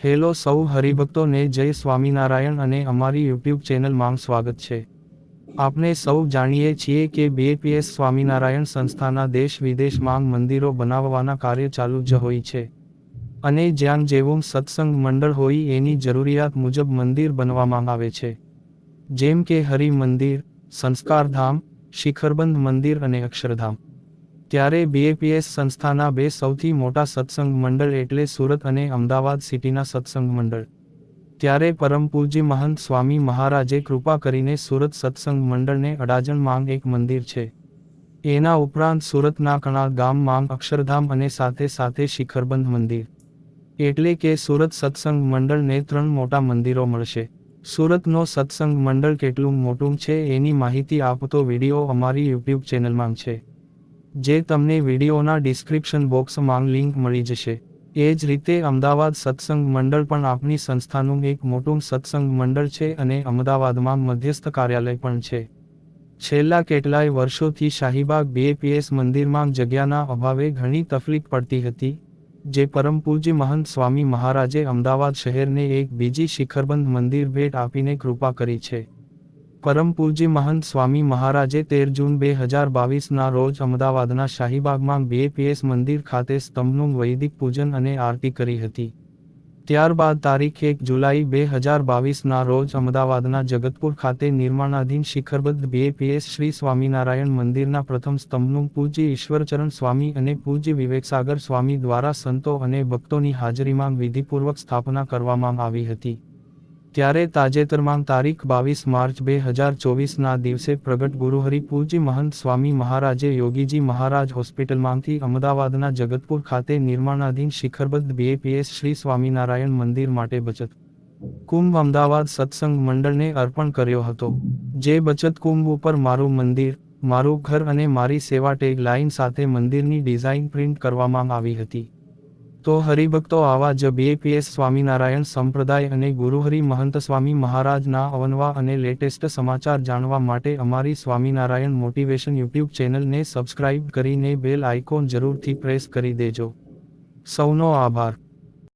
Hello સૌ હરિભક્તોને જય સ્વામિનારાયણ અને અમારી યુટ્યુબ ચેનલમાં સ્વાગત છે. આપણે સૌ જાણીએ છીએ કે બીએપીએસ સ્વામિનારાયણ સંસ્થાના દેશ વિદેશમાં મંદિરો બનાવવાના કાર્ય ચાલુ જ હોય છે. અને જ્યાં જેવું સત્સંગ મંડળ હોય એની જરૂરિયાત મુજબ મંદિર બનવામાં આવે છે. જેમ કે હરિ મંદિર, સંસ્કારધામ, શિખરબંધ મંદિર અને અક્ષરધામ. ત્યારે બીએપીએસ સંસ્થાના બે સૌથી મોટા સત્સંગ મંડળ એટલે સુરત અને અમદાવાદ સિટીના સત્સંગ મંડળ. ત્યારે પરમ પૂજ્ય મહંત સ્વામી મહારાજે કૃપા કરીને સુરત સત્સંગ મંડળને અડાજણમાં એક મંદિર છે. એના ઉપરાંત સુરતના કણા ગામમાં અક્ષરધામ અને સાથે સાથે શિખરબંધ મંદિર. એટલે કે સુરત સત્સંગ મંડળને 3 મોટા મંદિરો મળશે. સુરતનો સત્સંગ મંડળ કેટલું મોટું છે એની માહિતી આપતો વિડીયો અમારી યુટ્યુબ ચેનલમાં છે. જે તમને વિડીયોના ડિસ્ક્રિપ્શન બોક્સમાં લિંક મળી જશે. એ જ રીતે અમદાવાદ સત્સંગ મંડળ પણ આપણી સંસ્થાનું એક મોટું સત્સંગ મંડળ છે અને અમદાવાદમાં મધ્યસ્થ કાર્યાલય પણ છે. છેલ્લા કેટલાય વર્ષોથી શાહીબાગ બીએપીએસ મંદિરમાં જગ્યાના અભાવે ઘણી તકલીફ પડતી હતી. જે પરમ પૂજ્ય મહંત સ્વામી મહારાજે અમદાવાદ શહેરને એક બીજી શિખરબંધ મંદિર ભેટ આપીને કૃપા કરી છે. પરમ પૂજ્ય મહંત સ્વામી મહારાજે 13 જૂન 2022ના રોજ અમદાવાદના શાહીબાગમાં બીએપીએસ મંદિર ખાતે સ્તંભનું વૈદિક પૂજન અને આરતી કરી હતી. ત્યારબાદ તારીખ 1 જુલાઈ 2022ના રોજ અમદાવાદના જગતપુર ખાતે નિર્માણાધીન શિખરબદ્ધ બીએપીએસ શ્રી સ્વામિનારાયણ મંદિરના પ્રથમ સ્તંભનું પૂજ્ય ઈશ્વરચરણ સ્વામી અને પૂજ્ય વિવેકસાગર સ્વામી દ્વારા સંતો અને ભક્તોની હાજરીમાં વિધિપૂર્વક સ્થાપના કરવામાં આવી હતી. ત્યારે તાજેતરમાં તારીખ 22 માર્ચ 2024ના દિવસે પ્રગટ ગુરુહરિ પૂજ્ય મહંત સ્વામી મહારાજે યોગીજી મહારાજ હોસ્પિટલમાંથી અમદાવાદના જગતપુર ખાતે નિર્માણાધીન શિખરબદ્ધ બીએપીએસ શ્રી સ્વામિનારાયણ મંદિર માટે બચત કુંભ અમદાવાદ સત્સંગ મંડળને અર્પણ કર્યો હતો. જે બચત કુંભ ઉપર મારું મંદિર, મારું ઘર અને મારી સેવા ટેગ લાઇન સાથે મંદિરની ડિઝાઇન પ્રિન્ટ કરવામાં આવી હતી. તો હરિભક્તો આવા જ બીએપીએસ સ્વામિનારાયણ સંપ્રદાય અને ગુરુહરિ મહંત સ્વામી મહારાજના અવનવા અને લેટેસ્ટ સમાચાર જાણવા માટે અમારી સ્વામિનારાયણ મોટિવેશન યુટ્યુબ ચેનલને સબસ્ક્રાઇબ કરીને બેલ આઇકોન જરૂરથી પ્રેસ કરી દેજો. સૌનો આભાર.